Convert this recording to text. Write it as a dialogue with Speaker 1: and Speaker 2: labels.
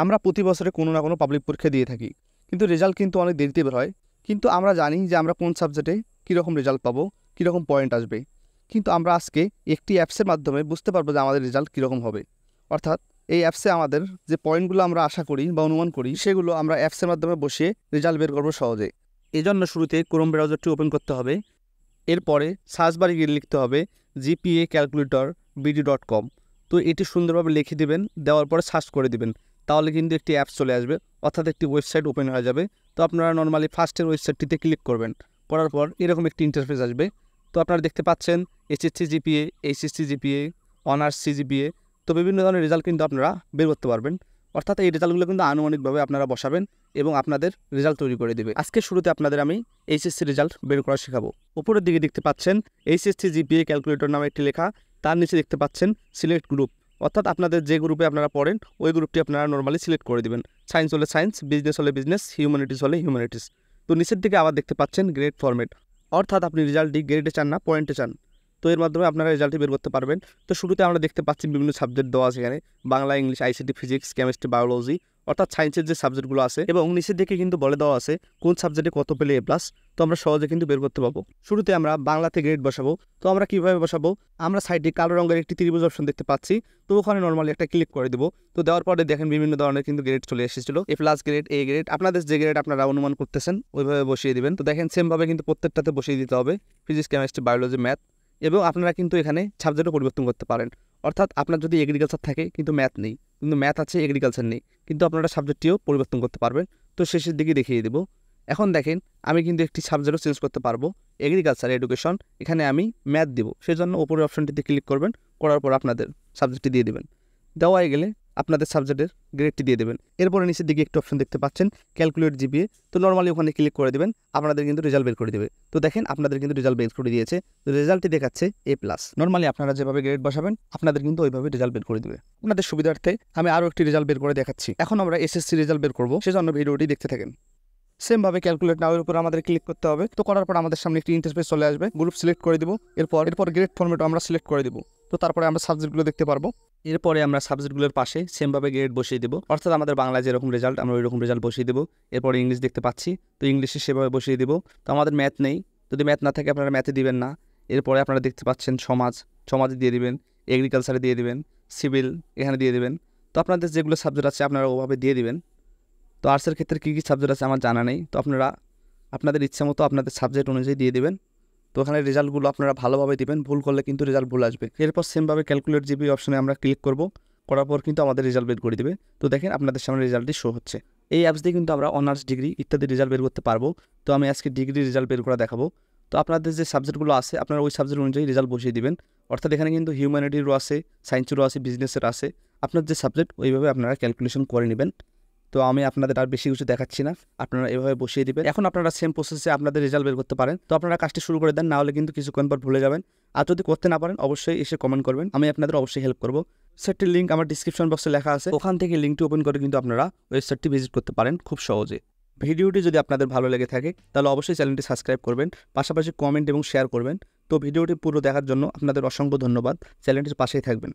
Speaker 1: আমরা প্রতি বছরে কোনো না কোনো পাবলিক পরীক্ষা দিয়ে থাকি, কিন্তু রেজাল্ট কিন্তু অনেক দেরিতে বের হয়। কিন্তু আমরা জানি যে আমরা কোন সাবজেক্টে কীরকম রেজাল্ট পাবো, কীরকম পয়েন্ট আসবে। কিন্তু আমরা আজকে একটি অ্যাপসের মাধ্যমে বুঝতে পারবো যে আমাদের রেজাল্ট কীরকম হবে। অর্থাৎ এই অ্যাপসে আমাদের যে পয়েন্টগুলো আমরা আশা করি বা অনুমান করি, সেগুলো আমরা অ্যাপসের মাধ্যমে বসিয়ে রেজাল্ট বের করবো সহজে। এজন্য শুরুতে ক্রোম ব্রাউজারটি ওপেন করতে হবে। এরপরে সার্চ বারে গিয়ে লিখতে হবে জিপিএ ক্যালকুলেটর বিডি.com। তো এটি সুন্দরভাবে লিখে দেবেন, দেওয়ার পরে সার্চ করে দিবেন, তাহলে কিন্তু একটি অ্যাপস চলে আসবে, অর্থাৎ একটি ওয়েবসাইট ওপেন হয়ে যাবে। তো আপনারা নর্মালি ফার্স্টের ওয়েবসাইটটিতে ক্লিক করবেন, করার পর এরকম একটি ইন্টারফেস আসবে। তো আপনারা দেখতে পাচ্ছেন HSC GPA, HSC GPA, honours CGPA, তো বিভিন্ন ধরনের রেজাল্ট কিন্তু আপনারা বের করতে পারবেন। অর্থাৎ এই রেজাল্টগুলো কিন্তু আনুমানিকভাবে আপনারা বসাবেন এবং আপনাদের রেজাল্ট তৈরি করে দেবে। আজকে শুরুতে আপনাদের আমি এইচএসসি রেজাল্ট বের করা শেখাবো। উপরের দিকে দেখতে পাচ্ছেন এইচএসসি জিপিএ ক্যালকুলেটর নামে একটি লেখা, তার নিচে দেখতে পাচ্ছেন সিলেক্ট গ্রুপ, অর্থাৎ আপনাদের যে গ্রুপে আপনারা পড়েন ওই গ্রুপটি আপনারা নর্মালি সিলেক্ট করে দেবেন। সায়েন্স হলে সায়েন্স, বিজনেস হলে বিজনেস, হিউম্যানিটিস হলে হিউম্যানিটিস। তো নিচের দিকে আবার দেখতে পাচ্ছেন গ্রেড ফরম্যাট, অর্থাৎ আপনি রেজাল্টটি গ্রেডে চান না পয়েন্টে চান, তো এর মাধ্যমে আপনারা রেজাল্টটি বের করতে পারবেন। তো শুরুতে আমরা দেখতে পাচ্ছি বিভিন্ন সাবজেক্ট দেওয়া আছে এখানে, Bangla, English, ICT, physics, chemistry, biology, অর্থাৎ সায়েন্সের যে সাবজেক্টগুলো আছে, এবং নিচের দিকে কিন্তু বলে দেওয়া আছে কোন সাবজেক্টে কত পেলে এ প্লাস। তো আমরা সহজে কিন্তু বের করতে পারবো। শুরুতে আমরা বাংলাতে গ্রেড বসাবো। তো আমরা কীভাবে বসাবো, আমরা সাইডে কালো রঙের একটি ত্রিভুজ অপশন দেখতে পাচ্ছি, তো ওখানে নর্মালি একটা ক্লিক করে দেবো। তো দেওয়ার পরে দেখেন বিভিন্ন ধরনের কিন্তু গ্রেড চলে এসেছিলো, এ প্লাস গ্রেড, এ গ্রেড, আপনাদের যে গ্রেড আপনারা অনুমান করতেছেন ওইভাবে বসিয়ে দিবেন। তো দেখেন সেমভাবে কিন্তু প্রত্যেকটাতে বসিয়ে দিতে হবে, ফিজিক্স, কেমিস্ট্রি, বায়োলজি, ম্যাথ। এবং আপনারা কিন্তু এখানে সাবজেক্টও পরিবর্তন করতে পারেন, অর্থাৎ আপনার যদি এগ্রিকালচার থাকে কিন্তু ম্যাথ নেই, কিন্তু ম্যাথ আছে এগ্রিকালচার নেই, কিন্তু আপনারা সাবজেক্টটিও পরিবর্তন করতে পারবেন। তো শেষের দিকে দেখিয়ে দেবো। এখন দেখেন আমি কিন্তু একটি সাবজেক্টও চেঞ্জ করতে পারবো, এগ্রিকালচার এডুকেশন, এখানে আমি ম্যাথ দেবো, সেজন্য উপরের অপশনটিতে ক্লিক করবেন, করার পর আপনাদের সাবজেক্টটি দিয়ে দেবেন। দেওয়া হয়ে গেলে আপনাদের সাবজেক্টের গ্রেডটি দিয়ে দেবেন। এরপরে নিচের দিকে একটি অপশন দেখতে পাচ্ছেন ক্যালকুলেট জিপিএ, তো নর্মালি ওখানে ক্লিক করে দেবেন, আপনাদের কিন্তু রেজাল্ট বের করে দেবে। তো দেখেন আপনাদের কিন্তু রেজাল্ট বের করে দিয়েছে, তো রেজাল্টটি দেখাচ্ছে এ প্লাস। নর্মালি আপনারা যেভাবে গ্রেড বসাবেন আপনাদের কিন্তু ওইভাবে রেজাল্ট বের করে দেবে। আপনাদের সুবিধার্থে আমি আরও একটি রেজাল্ট বের করে দেখাচ্ছি। এখন আমরা এসএসসি রেজাল্ট বের করবো, সেজন্য ভিডিওটি দেখতে থাকেন। সেমভাবে ক্যালকুলেট নাওয়ের উপর আমাদের ক্লিক করতে হবে। তো করার পর আমাদের সামনে একটি ইন্টারফেস চলে আসবে, গ্রুপ সিলেক্ট করে দিব, এরপর গ্রেড ফরম্যাটও আমরা সিলেক্ট করে দিব। তো তারপরে আমরা সাবজেক্টগুলো দেখতে পারবো। এরপরে আমরা সাবজেক্টগুলোর পাশে সেমভাবে গ্রেড বসিয়ে দেবো, অর্থাৎ আমাদের বাংলায় যেরকম রেজাল্ট আমরা ওই রকম রেজাল্ট বসিয়ে দেবো। এরপরে ইংলিশ দেখতে পাচ্ছি, তো ইংলিশে সেভাবে বসিয়ে দেবো। তো আমাদের ম্যাথ নেই, যদি ম্যাথ না থাকে আপনারা ম্যাথে দিবেন না। এরপরে আপনারা দেখতে পাচ্ছেন সমাজে দিয়ে দিবেন, এগ্রিকালচারে দিয়ে দিবেন, সিভিল এখানে দিয়ে দিবেন। তো আপনাদের যেগুলো সাবজেক্ট আছে আপনারা ওভাবে দিয়ে দিবেন। তো আর্টসের ক্ষেত্রে কী কী সাবজেক্ট আছে আমার জানা নেই, তো আপনারা আপনাদের ইচ্ছা মতো আপনাদের সাবজেক্ট অনুযায়ী দিয়ে দেবেন। তো ওখানে রেজাল্টগুলো আপনারা ভালোভাবে দিবেন, ভুল করলে কিন্তু রেজাল্ট ভুল আসবে। এরপর সেমভাবে ক্যালকুলেট জিপি অপশনে আমরা ক্লিক করব, করার পর কিন্তু আমাদের রেজাল্ট বের করে দেবে। তো দেখেন আপনাদের সামনে রেজাল্টটি শো হচ্ছে। এই অ্যাপস দিয়ে কিন্তু আমরা অনার্স, ডিগ্রি ইত্যাদি রেজাল্ট বের করতে পারবো। তো আমি আজকে ডিগ্রি রেজাল্ট বের করা দেখাবো। তো আপনাদের যে সাবজেক্টগুলো আছে আপনারা ওই সাবজেক্ট অনুযায়ী রেজাল্ট বসিয়ে দিবেন, অর্থাৎ এখানে কিন্তু হিউম্যানিটিরও আছে, সায়েন্সেরও আছে, বিজনেসের আছে। আপনার যে সাবজেক্ট ওইভাবে আপনারা ক্যালকুলেশন করে নেবেন। তো আমি আপনাদের আর বেশি কিছু দেখাচ্ছি না, আপনারা এভাবে বসিয়ে দিবেন। এখন আপনারা সেম প্রসেসে আপনাদের রেজাল্ট বের করতে পারেন। তো আপনারা কাজটি শুরু করে দেন, না হলে কিন্তু কিছুক্ষণ পর ভুলে যাবেন। আর যদি করতে না পারেন অবশ্যই এসে কমেন্ট করবেন, আমি আপনাদের অবশ্যই হেল্প করবো। ওয়েবসাইটটির লিঙ্ক আমার ডিসক্রিপশন বক্সে লেখা আছে, ওখান থেকে লিঙ্কটি ওপেন করে কিন্তু আপনারা ওয়েবসাইটটি ভিজিট করতে পারেন খুব সহজে। ভিডিওটি যদি আপনাদের ভালো লেগে থাকে তাহলে অবশ্যই চ্যানেলটি সাবস্ক্রাইব করবেন, পাশাপাশি কমেন্ট এবং শেয়ার করবেন। তো ভিডিওটি পুরো দেখার জন্য আপনাদের অসংখ্য ধন্যবাদ, চ্যানেলটির পাশেই থাকবেন।